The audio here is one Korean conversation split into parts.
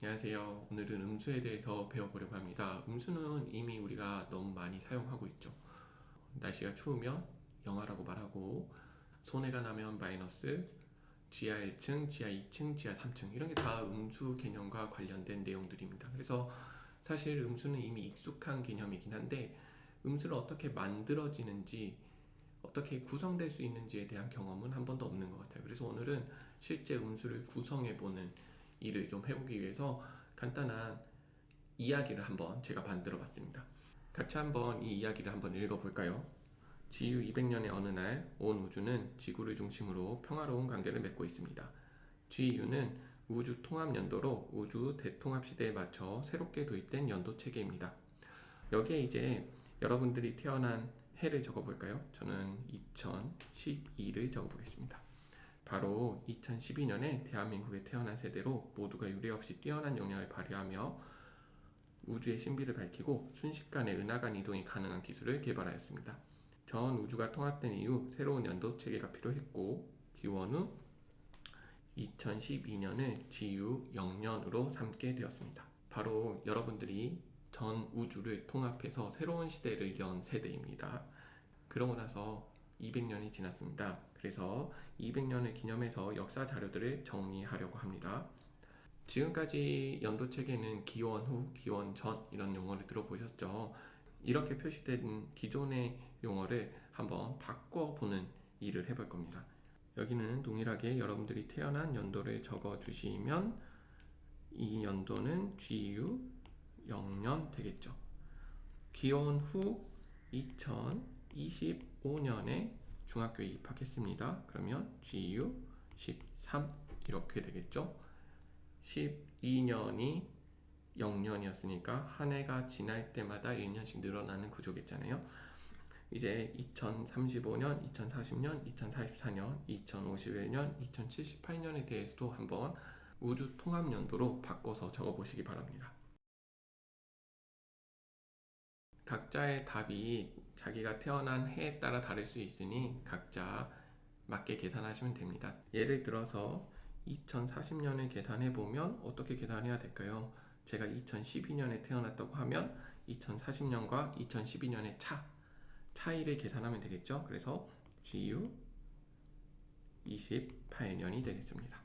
안녕하세요. 오늘은 음수에 대해서 배워보려고 합니다. 음수는 이미 우리가 너무 많이 사용하고 있죠. 날씨가 추우면 영하라고 말하고, 손해가 나면 마이너스, 지하 1층, 지하 2층, 지하 3층 이런 게 다 음수 개념과 관련된 내용들입니다. 그래서 사실 음수는 이미 익숙한 개념이긴 한데, 음수를 어떻게 만들어지는지, 어떻게 구성될 수 있는지에 대한 경험은 한 번도 없는 것 같아요. 그래서 오늘은 실제 음수를 구성해보는 일을 좀 해보기 위해서 간단한 이야기를 한번 제가 만들어 봤습니다. 같이 한번 이 이야기를 한번 읽어볼까요? 지유 200년의 어느 날 온 우주는 지구를 중심으로 평화로운 관계를 맺고 있습니다. GU는 우주 통합 연도로 우주 대통합 시대에 맞춰 새롭게 도입된 연도 체계입니다. 여기에 이제 여러분들이 태어난 해를 적어볼까요? 저는 2012를 적어보겠습니다. 바로 2012년에 대한민국에 태어난 세대로 모두가 유례없이 뛰어난 역량을 발휘하며 우주의 신비를 밝히고 순식간에 은하간 이동이 가능한 기술을 개발하였습니다. 전 우주가 통합된 이후 새로운 연도 체계가 필요했고 기원 후 2012년을 GU 0년으로 삼게 되었습니다. 바로 여러분들이 전 우주를 통합해서 새로운 시대를 연 세대입니다. 그러고 나서 200년이 지났습니다. 그래서 200년을 기념해서 역사 자료들을 정리하려고 합니다. 지금까지 연도 체계는 기원 후, 기원 전 이런 용어를 들어보셨죠? 이렇게 표시된 기존의 용어를 한번 바꿔보는 일을 해볼 겁니다. 여기는 동일하게 여러분들이 태어난 연도를 적어주시면 이 연도는 GU 0년 되겠죠. 기원 후 2025년에 중학교에 입학했습니다. 그러면 GU 13 이렇게 되겠죠. 12년이 0년이었으니까 한 해가 지날 때마다 1년씩 늘어나는 구조겠잖아요. 이제 2035년, 2040년, 2044년, 2051년, 2078년에 대해서도 한번 우주 통합 연도로 바꿔서 적어보시기 바랍니다. 각자의 답이 자기가 태어난 해에 따라 다를 수 있으니 각자 맞게 계산하시면 됩니다. 예를 들어서 2040년을 계산해 보면 어떻게 계산해야 될까요? 제가 2012년에 태어났다고 하면 2040년과 2012년의 차이를 계산하면 되겠죠. 그래서 GU 28년이 되겠습니다.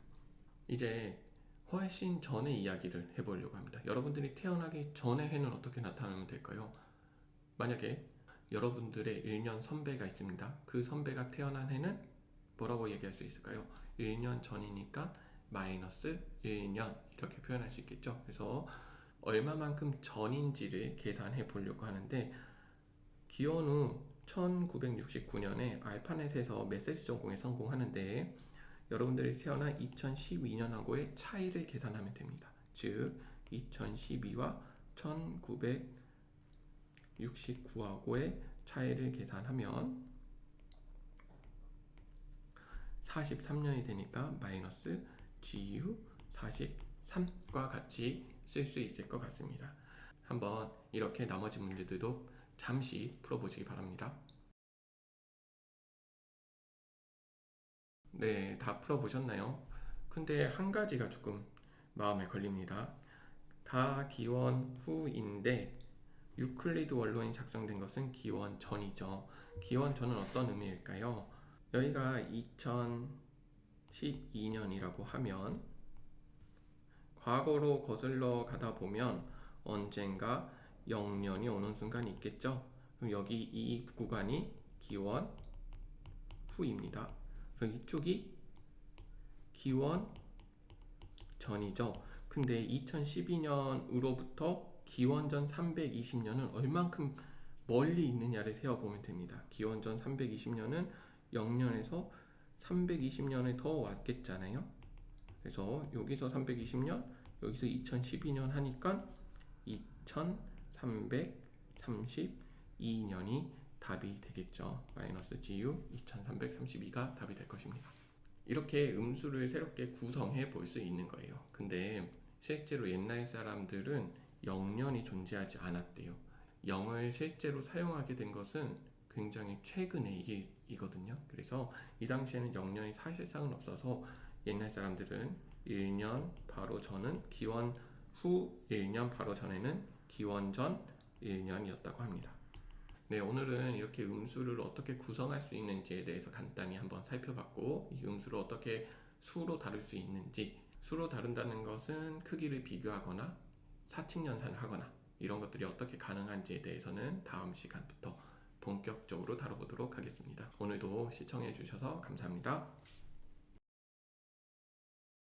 이제 훨씬 전의 이야기를 해보려고 합니다. 여러분들이 태어나기 전의 해는 어떻게 나타나면 될까요? 만약에 여러분들의 1년 선배가 있습니다. 그 선배가 태어난 해는 뭐라고 얘기할 수 있을까요? 1년 전이니까 마이너스 1년 이렇게 표현할 수 있겠죠. 그래서 얼마만큼 전인지를 계산해 보려고 하는데 기원 후 1969년에 알파넷에서 메시지 전공에 성공하는데 여러분들이 태어난 2012년하고의 차이를 계산하면 됩니다. 즉 2012와 1969하고의 차이를 계산하면 43년이 되니까 마이너스 GU 43과 같이 쓸 수 있을 것 같습니다. 한번 이렇게 나머지 문제들도 잠시 풀어보시기 바랍니다. 네, 다 풀어보셨나요? 근데 한 가지가 조금 마음에 걸립니다. 다 기원 후인데 유클리드 원론이 작성된 것은 기원 전이죠. 기원 전은 어떤 의미일까요? 여기가 2012년이라고 하면 과거로 거슬러 가다 보면 언젠가 0년이 오는 순간이 있겠죠. 그럼 여기 이 구간이 기원 후입니다. 그럼 이쪽이 기원 전이죠. 근데 2012년으로부터 기원전 320년은 얼만큼 멀리 있느냐를 세어보면 됩니다. 기원전 320년은 0년에서 320년에 더 왔겠잖아요. 그래서 여기서 320년, 여기서 2012년 하니까 2332년이 답이 되겠죠. 마이너스 GU 2332가 답이 될 것입니다. 이렇게 음수를 새롭게 구성해 볼 수 있는 거예요. 근데 실제로 옛날 사람들은 0년이 존재하지 않았대요. 0을 실제로 사용하게 된 것은 굉장히 최근의 일이거든요. 그래서 이 당시에는 0년이 사실상은 없어서 옛날 사람들은 1년 바로 전은 기원 후 1년 바로 전에는 기원전 1년이었다고 합니다. 네, 오늘은 이렇게 음수를 어떻게 구성할 수 있는지에 대해서 간단히 한번 살펴봤고, 이 음수를 어떻게 수로 다룰 수 있는지, 수로 다룬다는 것은 크기를 비교하거나 사칙연산을 하거나 이런 것들이 어떻게 가능한지에 대해서는 다음 시간부터 본격적으로 다뤄보도록 하겠습니다. 오늘도 시청해 주셔서 감사합니다.